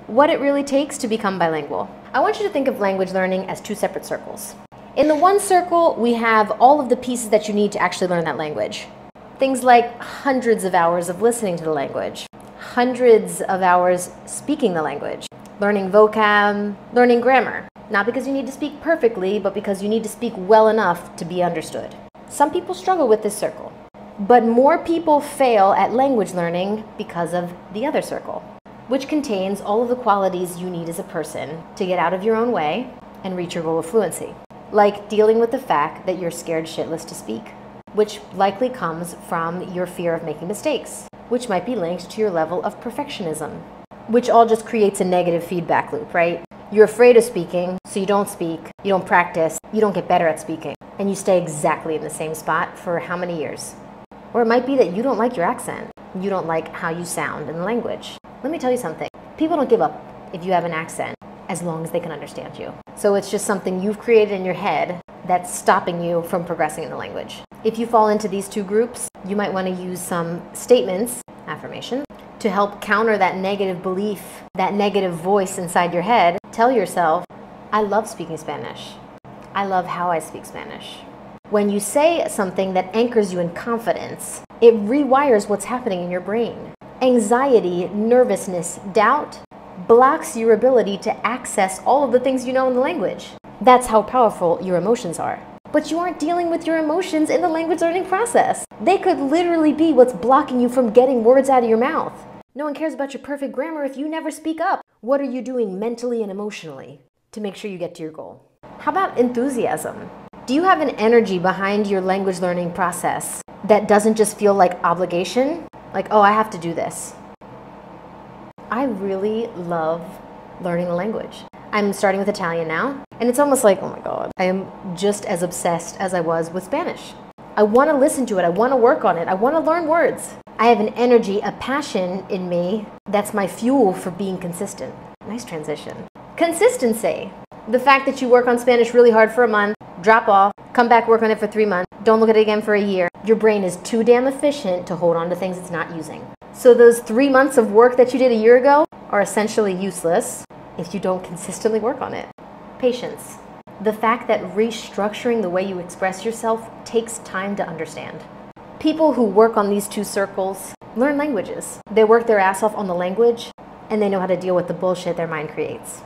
what it really takes to become bilingual. I want you to think of language learning as two separate circles. In the one circle, we have all of the pieces that you need to actually learn that language. Things like hundreds of hours of listening to the language, hundreds of hours speaking the language, learning vocab, learning grammar. Not because you need to speak perfectly, but because you need to speak well enough to be understood. Some people struggle with this circle, but more people fail at language learning because of the other circle, which contains all of the qualities you need as a person to get out of your own way and reach your goal of fluency. Like dealing with the fact that you're scared shitless to speak, which likely comes from your fear of making mistakes, which might be linked to your level of perfectionism, which all just creates a negative feedback loop, right? You're afraid of speaking, so you don't speak, you don't practice, you don't get better at speaking, and you stay exactly in the same spot for how many years? Or it might be that you don't like your accent, you don't like how you sound in the language. Let me tell you something, people don't give up if you have an accent as long as they can understand you. So it's just something you've created in your head that's stopping you from progressing in the language. If you fall into these two groups, you might want to use some statements, affirmations, to help counter that negative belief, that negative voice inside your head. Tell yourself, I love speaking Spanish. I love how I speak Spanish. When you say something that anchors you in confidence, it rewires what's happening in your brain. Anxiety, nervousness, doubt blocks your ability to access all of the things you know in the language. That's how powerful your emotions are. But you aren't dealing with your emotions in the language learning process. They could literally be what's blocking you from getting words out of your mouth. No one cares about your perfect grammar if you never speak up. What are you doing mentally and emotionally to make sure you get to your goal? How about enthusiasm? Do you have an energy behind your language learning process that doesn't just feel like obligation? Like, oh, I have to do this. I really love learning a language. I'm starting with Italian now, and it's almost like, oh my God, I am just as obsessed as I was with Spanish. I want to listen to it, I want to work on it, I want to learn words. I have an energy, a passion in me that's my fuel for being consistent. Nice transition. Consistency. The fact that you work on Spanish really hard for a month, drop off, come back, work on it for 3 months, don't look at it again for a year. Your brain is too damn efficient to hold on to things it's not using. So those 3 months of work that you did a year ago are essentially useless if you don't consistently work on it. Patience. The fact that restructuring the way you express yourself takes time to understand. People who work on these two circles learn languages. They work their ass off on the language, and they know how to deal with the bullshit their mind creates.